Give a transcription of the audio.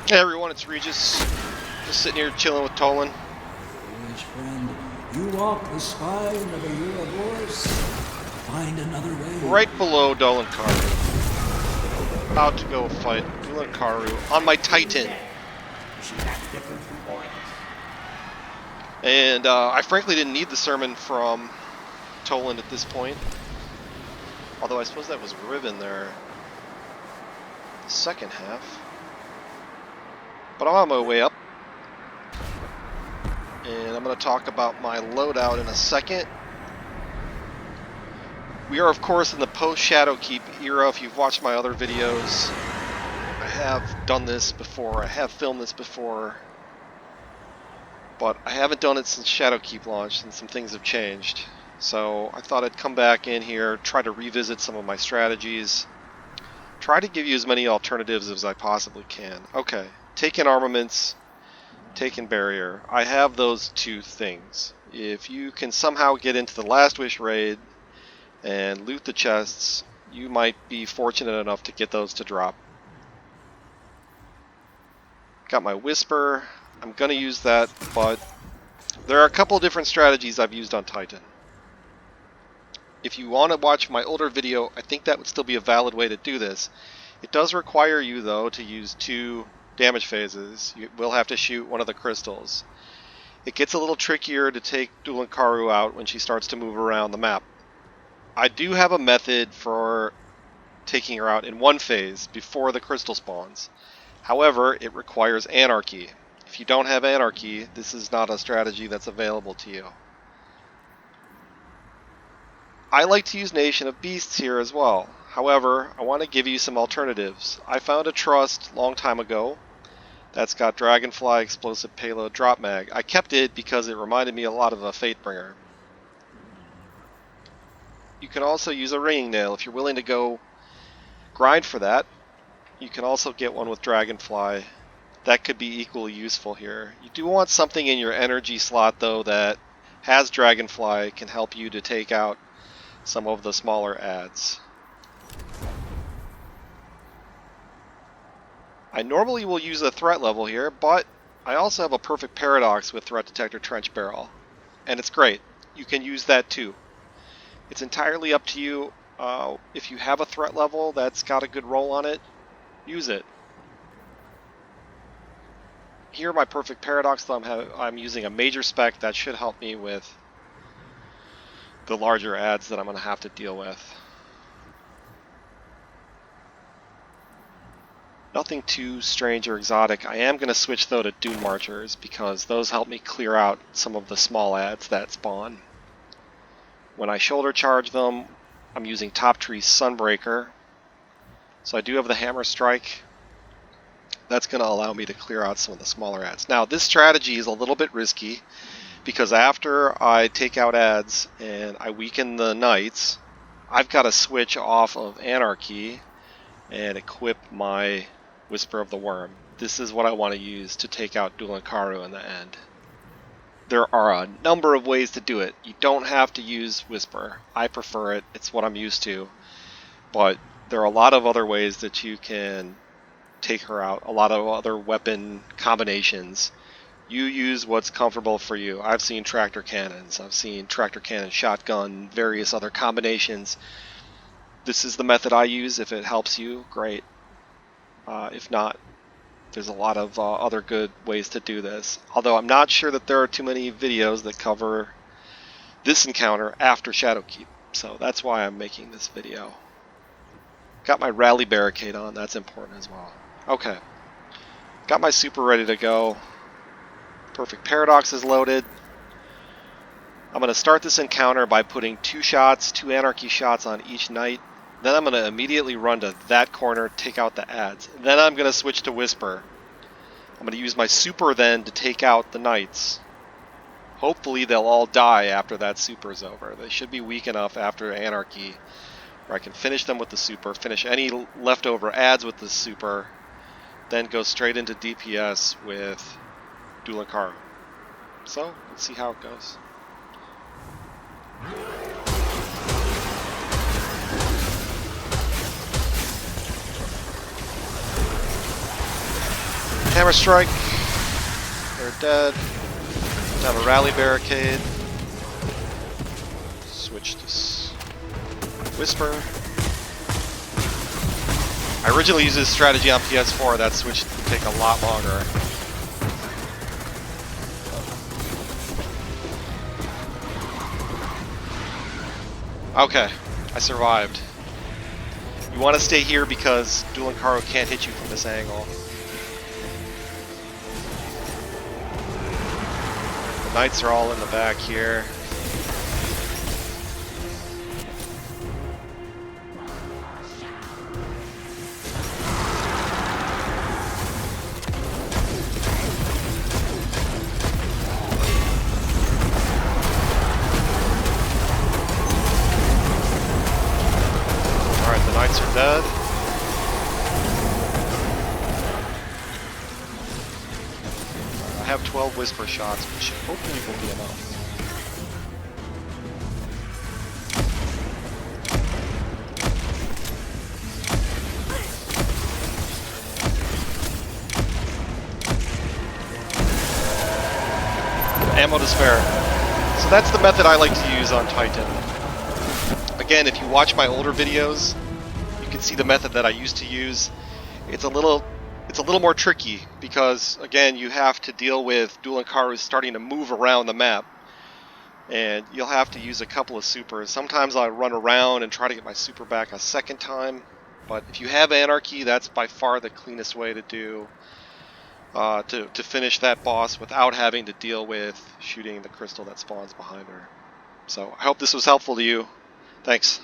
Hey everyone, it's Regis. Just sitting here chilling with Tolan. Foolish friend, you walk the spine of a Ouroboros. Find another way. Right below Dul Incaru. About to go fight Dul Incaru on my Titan. And I frankly didn't need the sermon from Tolan at this point. Although I suppose that was Riven there. The second half. But I'm on my way up. And I'm going to talk about my loadout in a second. We are, of course, in the Post-Shadowkeep era. If you've watched my other videos, I have done this before. I have filmed this before. But I haven't done it since Shadowkeep launched, and some things have changed. So I thought I'd come back in here, try to revisit some of my strategies, try to give you as many alternatives as I possibly can. Okay, take in armaments, take in barrier. I have those two things. If you can somehow get into the Last Wish raid and loot the chests, you might be fortunate enough to get those to drop. Got my Whisper. I'm going to use that, but there are a couple different strategies I've used on Titan. If you want to watch my older video, I think that would still be a valid way to do this. It does require you, though, to use 2 damage phases. You will have to shoot one of the crystals. It gets a little trickier to take Dul Incaru out when she starts to move around the map. I do have a method for taking her out in 1 phase before the crystal spawns. However, it requires Anarchy. If you don't have Anarchy, this is not a strategy that's available to you. I like to use Nation of Beasts here as well. However, I want to give you some alternatives. I found a trust long time ago that's got Dragonfly Explosive Payload Drop Mag. I kept it because it reminded me a lot of a Fatebringer. You can also use a Ringing Nail if you're willing to go grind for that. You can also get one with Dragonfly. That could be equally useful here. You do want something in your energy slot though that has Dragonfly, can help you to take out some of the smaller ads. I normally will use a threat level here, but I also have a perfect paradox with Threat Detector Trench Barrel, and it's great. You can use that too. It's entirely up to you. If you have a threat level that's got a good roll on it, use it. Here, my perfect paradox, though, I'm using a major spec that should help me with the larger ads that I'm going to have to deal with. Nothing too strange or exotic. I am going to switch though to Dune Marchers because those help me clear out some of the small ads that spawn. When I shoulder charge them, I'm using Top Tree Sunbreaker. So I do have the Hammer Strike. That's going to allow me to clear out some of the smaller ads. Now this strategy is a little bit risky because after I take out ads and I weaken the knights, I've got to switch off of Anarchy and equip my Whisper of the Worm. This is what I want to use to take out Dul Incaru in the end. There are a number of ways to do it. You don't have to use Whisper. I prefer it. It's what I'm used to. But there are a lot of other ways that you can take her out. A lot of other weapon combinations. You use what's comfortable for you. I've seen tractor cannons. I've seen tractor cannon shotgun, various other combinations. This is the method I use. If it helps you, great. If not, there's a lot of other good ways to do this. Although I'm not sure that there are too many videos that cover this encounter after Shadowkeep. So that's why I'm making this video. Got my rally barricade on. That's important as well. Okay. Got my super ready to go. Perfect Paradox is loaded. I'm going to start this encounter by putting 2 Anarchy shots on each knight. Then I'm going to immediately run to that corner, take out the ads. Then I'm going to switch to Whisper. I'm going to use my super then to take out the knights. Hopefully they'll all die after that super is over. They should be weak enough after Anarchy where I can finish them with the super, finish any leftover ads with the super, then go straight into DPS with Dul Incaru. So, let's see how it goes. Hammer Strike. They're dead. Down a Rally Barricade. Switch to Whisper. I originally used this strategy on PS4. That switch would take a lot longer. Okay, I survived. You want to stay here because Dul Incaru can't hit you from this angle. The knights are all in the back here. Alright, the knights are dead. I have 12 Whisper shots, which hopefully will be enough. Ammo to spare. So that's the method I like to use on Titan. Again, if you watch my older videos, you can see the method that I used to use. It's a little more tricky because, again, you have to deal with Dul Incaru starting to move around the map. And you'll have to use a couple of supers. Sometimes I run around and try to get my super back a second time. But if you have Anarchy, that's by far the cleanest way to do to finish that boss without having to deal with shooting the crystal that spawns behind her. So I hope this was helpful to you. Thanks.